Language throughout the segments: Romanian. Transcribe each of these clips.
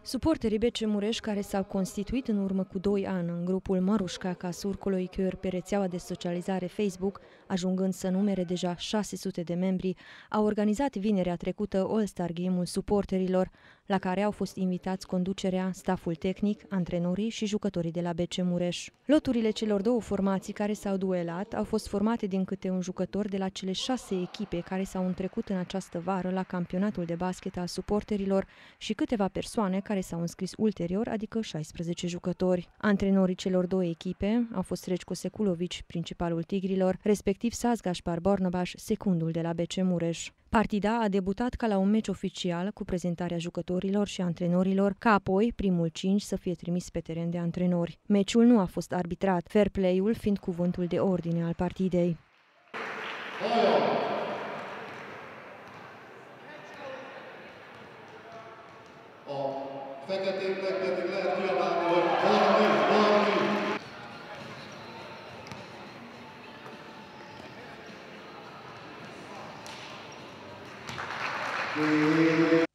Suporterii BC Mureș, care s-au constituit în urmă cu 2 ani în grupul Marușca ca surcoloicări pe rețeaua de socializare Facebook, ajungând să numere deja 600 de membri, au organizat vinerea trecută All-Star Game-ul suporterilor, la care au fost invitați conducerea, staful tehnic, antrenorii și jucătorii de la BC Mureș. Loturile celor două formații care s-au duelat au fost formate din câte un jucător de la cele 6 echipe care s-au întrecut în această vară la campionatul de basket al suporterilor și câteva persoane care s-au înscris ulterior, adică 16 jucători. Antrenorii celor două echipe au fost Reci Seculovici, principalul Tigrilor, respectiv Saz Gaspar Bornăbaș, secundul de la BC Mureș. Partida a debutat ca la un meci oficial cu prezentarea jucătorilor și antrenorilor, ca apoi primul 5 să fie trimis pe teren de antrenori. Meciul nu a fost arbitrat, fair play-ul fiind cuvântul de ordine al partidei.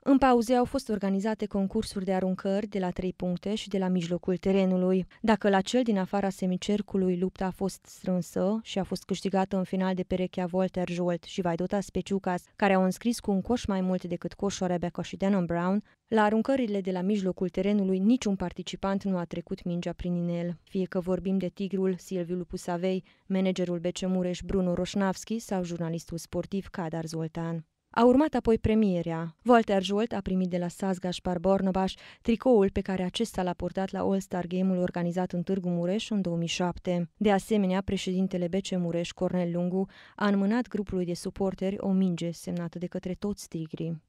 În pauze au fost organizate concursuri de aruncări de la 3 puncte și de la mijlocul terenului. Dacă la cel din afara semicercului lupta a fost strânsă și a fost câștigată în final de perechea Volter Jolt și Vaidota Speciucas, care au înscris cu un coș mai mult decât coșul Rebecca și Denon Brown, la aruncările de la mijlocul terenului niciun participant nu a trecut mingea prin inel. Fie că vorbim de tigrul Silviu Lupusavei, managerul BC Mureș Bruno Roșnavski sau jurnalistul sportiv Kadar Zoltan. A urmat apoi premierea. Volter Jolt a primit de la Saz Gaspar Bornăbaș tricoul pe care acesta l-a purtat la All-Star Game-ul organizat în Târgu Mureș în 2007. De asemenea, președintele BC Mureș, Cornel Lungu, a înmânat grupului de suporteri o minge semnată de către toți tigrii.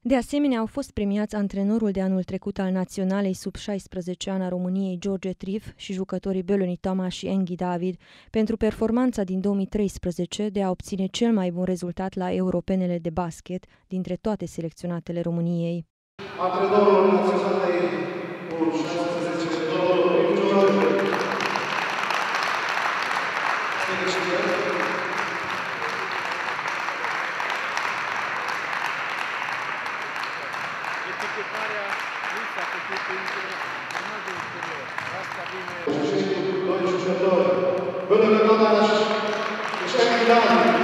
De asemenea, au fost premiați antrenorul de anul trecut al naționalei sub 16 ani a României, George Trif, și jucătorii Beloni Toma și Enghi David, pentru performanța din 2013 de a obține cel mai bun rezultat la europenele de basket dintre toate selecționatele României. Antrenorul naționalei cu 16, George. Etichetarea nu s-a făcut încă de exterior. Asta vine... Și doi jucători. Beloni Toma și Enghi David.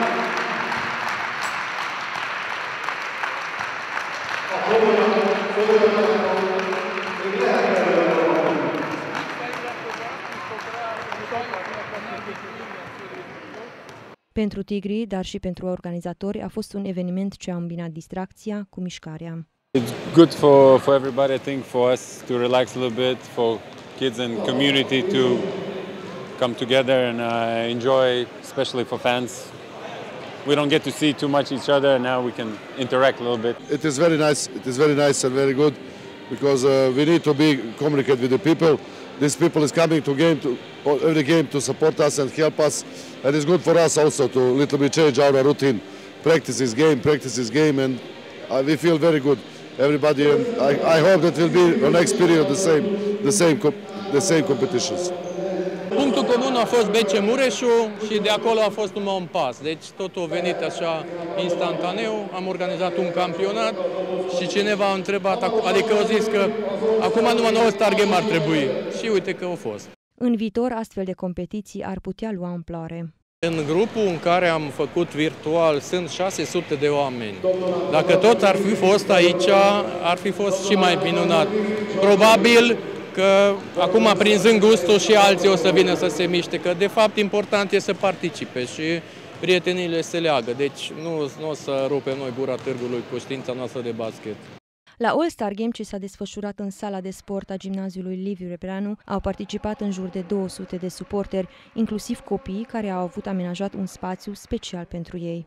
Pentru tigrii, dar și pentru organizatori, a fost un eveniment ce a îmbinat distracția cu mișcarea. It's good for everybody, I think, for us to relax a little bit, for kids and community to come together and enjoy, especially for fans. We don't get to see too much each other, and now we can interact a little bit. It is very nice. It is very nice and very good because we need to communicate with the people. These people is coming to every game to support us and help us, and it's good for us also to little bit change our routine. Practice this game, and we feel very good. Everybody, and I hope that will be the next period the same competitions. Punctul comun a fost BC Mureșul și de acolo a fost numai un pas. Deci totul a venit așa instantaneu, am organizat un campionat și cineva a întrebat, adică a zis că acum numai nouă All-Star Game ar trebui. Și uite că a fost. În viitor, astfel de competiții ar putea lua amploare. În grupul în care am făcut virtual sunt 600 de oameni. Dacă tot ar fi fost aici, ar fi fost și mai minunat. Probabil că acum prinzând gustul și alții o să vină să se miște, că de fapt important e să participe și prieteniile se leagă, deci nu o să rupem noi gura târgului cu știința noastră de basket. La All-Star Game, ce s-a desfășurat în sala de sport a gimnaziului Liviu Repreanu, au participat în jur de 200 de suporteri, inclusiv copii care au avut amenajat un spațiu special pentru ei.